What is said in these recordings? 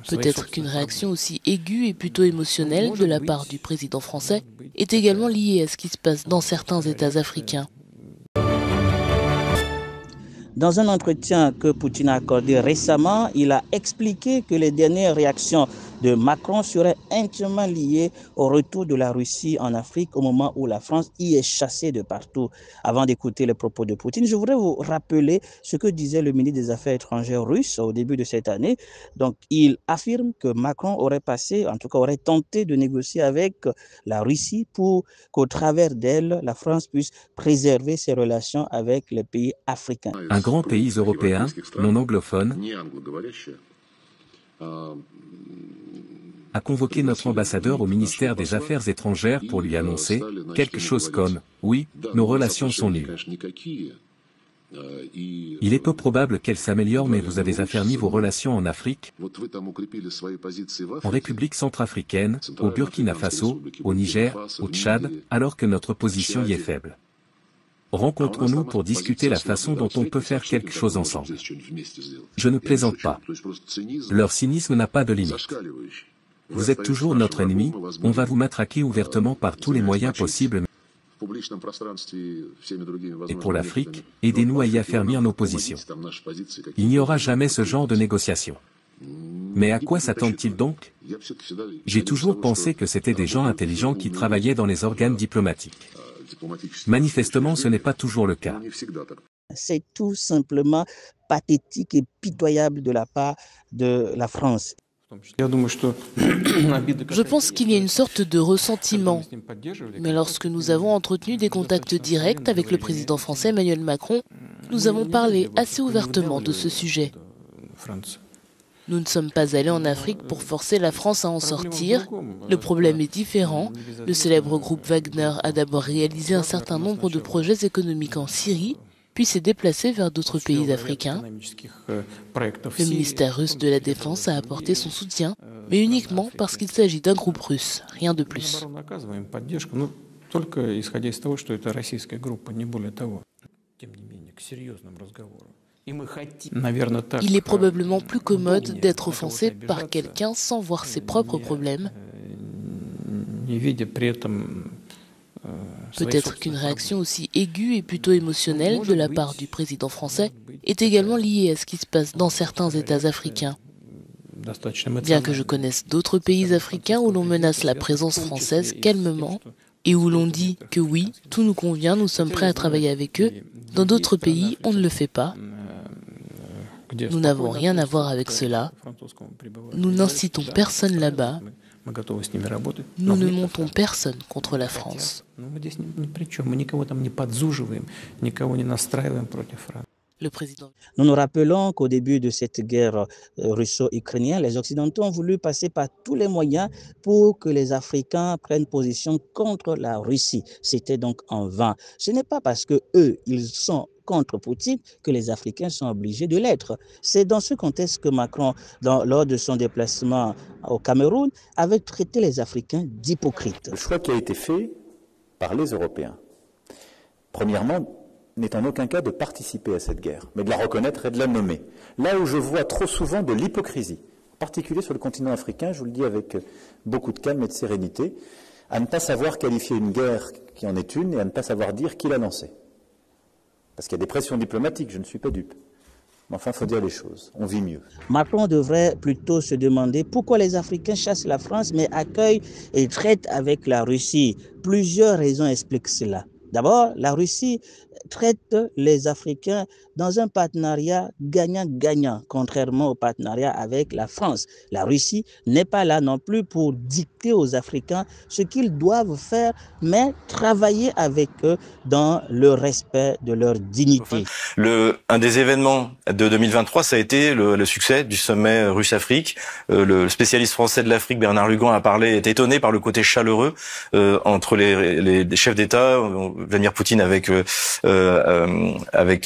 Peut-être qu'une réaction aussi aiguë et plutôt émotionnelle de la part du président français est également liée à ce qui se passe dans certains États africains. Dans un entretien que Poutine a accordé récemment, il a expliqué que les dernières réactions de Macron seraient intimement liées au retour de la Russie en Afrique au moment où la France y est chassée de partout. Avant d'écouter les propos de Poutine, je voudrais vous rappeler ce que disait le ministre des Affaires étrangères russe au début de cette année. Donc, il affirme que Macron aurait passé, en tout cas aurait tenté de négocier avec la Russie pour qu'au travers d'elle, la France puisse préserver ses relations avec les pays africains. Un grand pays européen, non anglophone, a convoqué notre ambassadeur au ministère des Affaires étrangères pour lui annoncer quelque chose comme « Oui, nos relations sont nulles. Il est peu probable qu'elles s'améliorent, mais vous avez affermi vos relations en Afrique, en République centrafricaine, au Burkina Faso, au Niger, au Tchad, alors que notre position y est faible. Rencontrons-nous pour discuter la façon dont on peut faire quelque chose ensemble. » Je ne plaisante pas. Leur cynisme n'a pas de limite. Vous êtes toujours notre ennemi, on va vous matraquer ouvertement par tous les moyens possibles. Et pour l'Afrique, aidez-nous à y affermir nos positions. Il n'y aura jamais ce genre de négociation. Mais à quoi s'attendent-ils donc? J'ai toujours pensé que c'était des gens intelligents qui travaillaient dans les organes diplomatiques. Manifestement, ce n'est pas toujours le cas. C'est tout simplement pathétique et pitoyable de la part de la France. Je pense qu'il y a une sorte de ressentiment. Mais lorsque nous avons entretenu des contacts directs avec le président français Emmanuel Macron, nous avons parlé assez ouvertement de ce sujet. Nous ne sommes pas allés en Afrique pour forcer la France à en sortir. Le problème est différent. Le célèbre groupe Wagner a d'abord réalisé un certain nombre de projets économiques en Syrie, puis s'est déplacé vers d'autres pays africains. Le ministère russe de la Défense a apporté son soutien, mais uniquement parce qu'il s'agit d'un groupe russe, rien de plus. Il est probablement plus commode d'être offensé par quelqu'un sans voir ses propres problèmes. Peut-être qu'une réaction aussi aiguë et plutôt émotionnelle de la part du président français est également liée à ce qui se passe dans certains États africains. Bien que je connaisse d'autres pays africains où l'on menace la présence française calmement et où l'on dit que oui, tout nous convient, nous sommes prêts à travailler avec eux, dans d'autres pays, on ne le fait pas. Nous n'avons rien à voir avec cela. Nous n'incitons personne là-bas. Nous ne montons personne contre la France. Le président. Nous nous rappelons qu'au début de cette guerre russo-ukrainienne, les Occidentaux ont voulu passer par tous les moyens pour que les Africains prennent position contre la Russie. C'était donc en vain. Ce n'est pas parce que eux, ils sont contre Poutine que les Africains sont obligés de l'être. C'est dans ce contexte que Macron, lors de son déplacement au Cameroun, avait traité les Africains d'hypocrites. Le choix qui a été fait par les Européens, premièrement, n'est en aucun cas de participer à cette guerre, mais de la reconnaître et de la nommer. Là où je vois trop souvent de l'hypocrisie, en particulier sur le continent africain, je vous le dis avec beaucoup de calme et de sérénité, à ne pas savoir qualifier une guerre qui en est une et à ne pas savoir dire qui l'a lancée. Parce qu'il y a des pressions diplomatiques, je ne suis pas dupe. Mais enfin, il faut dire les choses, on vit mieux. Macron devrait plutôt se demander pourquoi les Africains chassent la France mais accueillent et traitent avec la Russie. Plusieurs raisons expliquent cela. D'abord, la Russie traite les Africains dans un partenariat gagnant-gagnant, contrairement au partenariat avec la France. La Russie n'est pas là non plus pour dicter aux Africains ce qu'ils doivent faire, mais travailler avec eux dans le respect de leur dignité. Un des événements de 2023, ça a été le succès du sommet Russe-Afrique. Le spécialiste français de l'Afrique, Bernard Lugan, est étonné par le côté chaleureux entre les chefs d'État, Vladimir Poutine avec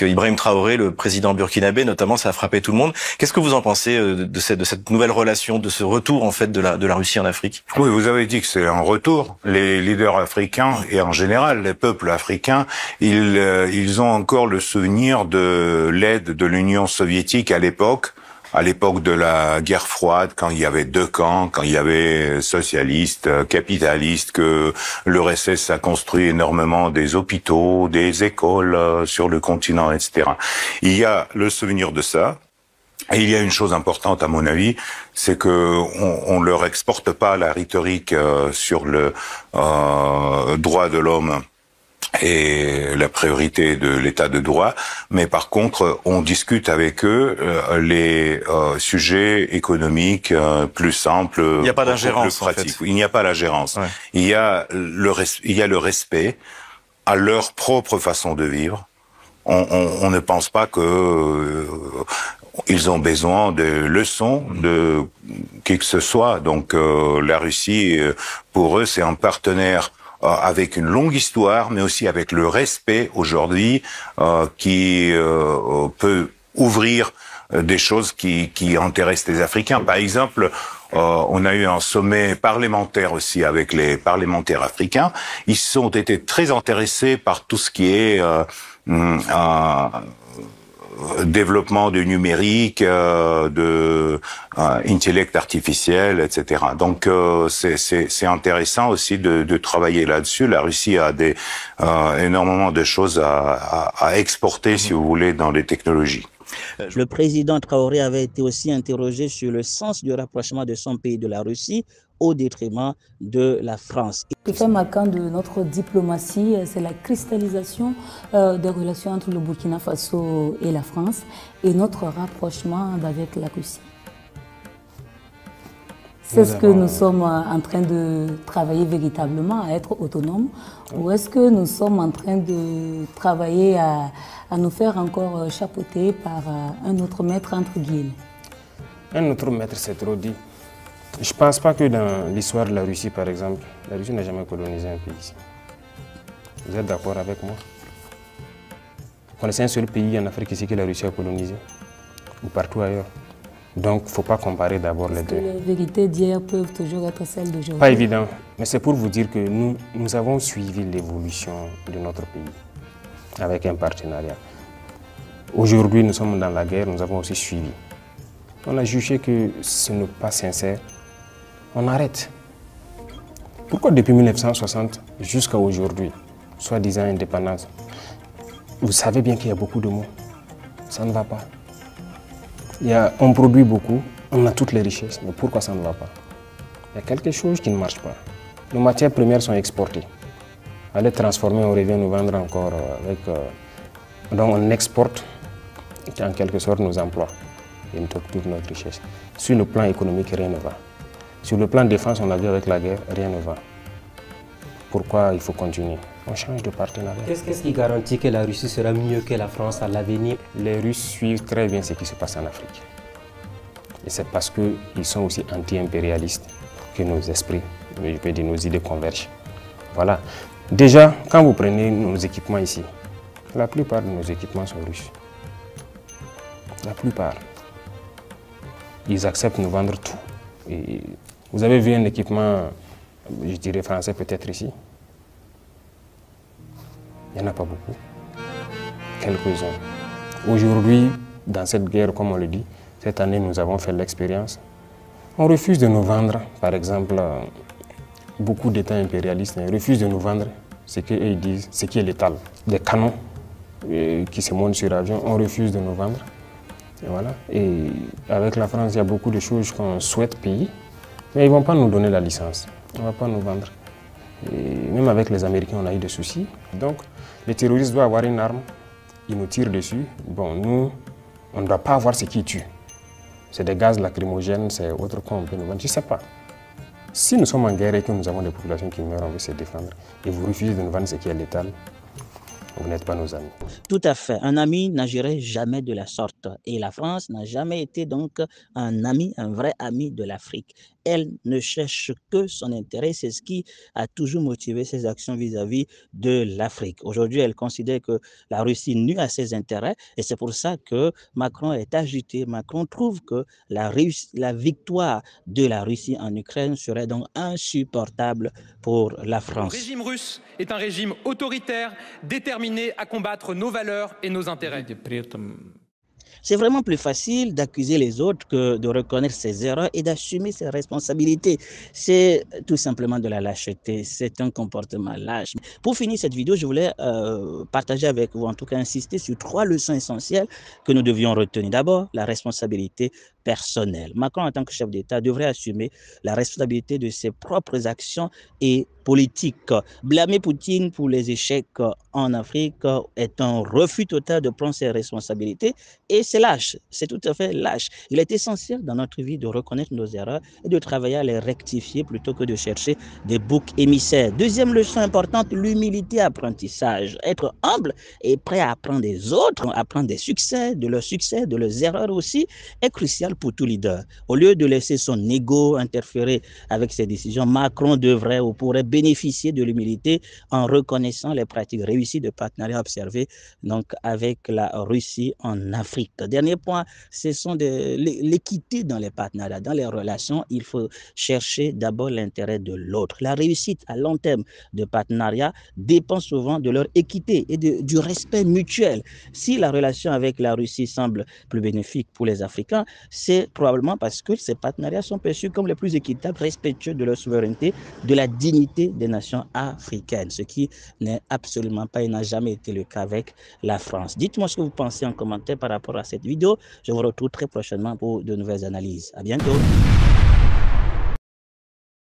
Ibrahim Traoré, le président burkinabé, notamment, ça a frappé tout le monde. Qu'est-ce que vous en pensez de cette nouvelle relation, de ce retour en fait de la Russie en Afrique? Oui, vous avez dit que c'est un retour. Les leaders africains et en général les peuples africains, ils ont encore le souvenir de l'aide de l'Union soviétique à l'époque à l'époque de la guerre froide, quand il y avait deux camps, quand il y avait socialistes, capitalistes, que l'URSS a construit énormément des hôpitaux, des écoles sur le continent, etc. Il y a le souvenir de ça. Et il y a une chose importante à mon avis, c'est que on leur exporte pas la rhétorique sur le droit de l'homme et la priorité de l'état de droit, mais par contre, on discute avec eux les sujets économiques plus simples, il n'y a pas d'ingérence, plus pratiques. En fait. Il n'y a pas l'ingérence. Ouais. Il y a le respect à leur propre façon de vivre. On ne pense pas que ils ont besoin de leçons de qui que ce soit. Donc la Russie, pour eux, c'est un partenaire avec une longue histoire, mais aussi avec le respect aujourd'hui qui peut ouvrir des choses qui intéressent les Africains. Par exemple, on a eu un sommet parlementaire aussi avec les parlementaires africains. Ils ont été très intéressés par tout ce qui est développement du numérique, de intellect artificiel, etc. Donc c'est intéressant aussi de travailler là-dessus. La Russie a énormément de choses à exporter, si vous voulez, dans les technologies. Le président Traoré avait été aussi interrogé sur le sens du rapprochement de son pays de la Russie au détriment de la France. Ce qui fait marquant de notre diplomatie, c'est la cristallisation des relations entre le Burkina Faso et la France et notre rapprochement avec la Russie. C'est ce que nous sommes en train de travailler véritablement, à être autonomes, ou est-ce que nous sommes en train de travailler à nous faire encore chapeauter par un autre maître, entre guillemets? Un autre maître, c'est trop dit. Je ne pense pas que dans l'histoire de la Russie, par exemple, la Russie n'a jamais colonisé un pays. Vous êtes d'accord avec moi? Vous connaissez un seul pays en Afrique ici que la Russie a colonisé? Ou partout ailleurs? Donc, il ne faut pas comparer d'abord les deux. Les vérités d'hier peuvent toujours être celles d'aujourd'hui. Pas évident, mais c'est pour vous dire que nous avons suivi l'évolution de notre pays avec un partenariat. Aujourd'hui, nous sommes dans la guerre, nous avons aussi suivi. On a jugé que ce n'est pas sincère. On arrête. Pourquoi depuis 1960 jusqu'à aujourd'hui, soi-disant indépendance, vous savez bien qu'il y a beaucoup de mots. Ça ne va pas. On produit beaucoup, on a toutes les richesses, mais pourquoi ça ne va pas? Il y a quelque chose qui ne marche pas. Nos matières premières sont exportées. À les transformer, on revient nous vendre encore avec... donc on exporte en quelque sorte nos emplois et toute notre richesse. Sur le plan économique, rien ne va. Sur le plan de défense, on a vu avec la guerre, rien ne va. Pourquoi il faut continuer? On change de partenariat. Qu'est-ce qui garantit que la Russie sera mieux que la France à l'avenir? Les Russes suivent très bien ce qui se passe en Afrique. Et c'est parce qu'ils sont aussi anti-impérialistes que nos esprits, je peux dire nos idées convergent. Voilà. Déjà, quand vous prenez nos équipements ici, la plupart de nos équipements sont russes. La plupart. Ils acceptent de nous vendre tout. Et vous avez vu un équipement, je dirais français peut-être ici? Il n'y en a pas beaucoup. Quelques-uns. Aujourd'hui, dans cette guerre, comme on le dit, cette année, nous avons fait l'expérience. On refuse de nous vendre, par exemple, beaucoup d'États impérialistes refusent de nous vendre ce qu'ils disent, ce qui est létal. Des canons qui se montent sur l'avion, on refuse de nous vendre. Et voilà. Et avec la France, il y a beaucoup de choses qu'on souhaite payer, mais ils ne vont pas nous donner la licence. On ne va pas nous vendre. Et même avec les Américains, on a eu des soucis. Donc, les terroristes doivent avoir une arme, ils nous tirent dessus. Bon, nous, on ne doit pas avoir ce qui tue. C'est des gaz lacrymogènes, c'est autre qu'on peut nous vendre. Je ne sais pas. Si nous sommes en guerre et que nous avons des populations qui meurent, on veut se défendre, et vous refusez de nous vendre ce qui est létal, vous n'êtes pas nos amis. Tout à fait. Un ami n'agirait jamais de la sorte. Et la France n'a jamais été donc un ami, un vrai ami de l'Afrique. Elle ne cherche que son intérêt. C'est ce qui a toujours motivé ses actions vis-à-vis de l'Afrique. Aujourd'hui, elle considère que la Russie nuit à ses intérêts et c'est pour ça que Macron est agité. Macron trouve que la victoire de la Russie en Ukraine serait donc insupportable pour la France. Le régime russe est un régime autoritaire, déterminé à combattre nos valeurs et nos intérêts. C'est vraiment plus facile d'accuser les autres que de reconnaître ses erreurs et d'assumer ses responsabilités. C'est tout simplement de la lâcheté, c'est un comportement lâche. Pour finir cette vidéo, je voulais partager avec vous, en tout cas insister sur 3 leçons essentielles que nous devions retenir. D'abord, la responsabilité personnelle. Macron, en tant que chef d'État, devrait assumer la responsabilité de ses propres actions et politiques. Blâmer Poutine pour les échecs en Afrique est un refus total de prendre ses responsabilités et c'est lâche, c'est tout à fait lâche. Il est essentiel dans notre vie de reconnaître nos erreurs et de travailler à les rectifier plutôt que de chercher des boucs émissaires. Deuxième leçon importante, l'humilité apprentissage. Être humble et prêt à apprendre des autres, apprendre des succès, de leurs erreurs aussi, est crucial pour tout leader. Au lieu de laisser son ego interférer avec ses décisions, Macron devrait ou pourrait bénéficier de l'humilité en reconnaissant les pratiques réussies de partenariat observées donc avec la Russie en Afrique. Dernier point, ce sont l'équité dans les partenariats, dans les relations. Il faut chercher d'abord l'intérêt de l'autre. La réussite à long terme de partenariat dépend souvent de leur équité et du respect mutuel. Si la relation avec la Russie semble plus bénéfique pour les Africains, c'est probablement parce que ces partenariats sont perçus comme les plus équitables, respectueux de leur souveraineté, de la dignité des nations africaines, ce qui n'est absolument pas et n'a jamais été le cas avec la France. Dites-moi ce que vous pensez en commentaire par rapport à cette vidéo. Je vous retrouve très prochainement pour de nouvelles analyses. À bientôt.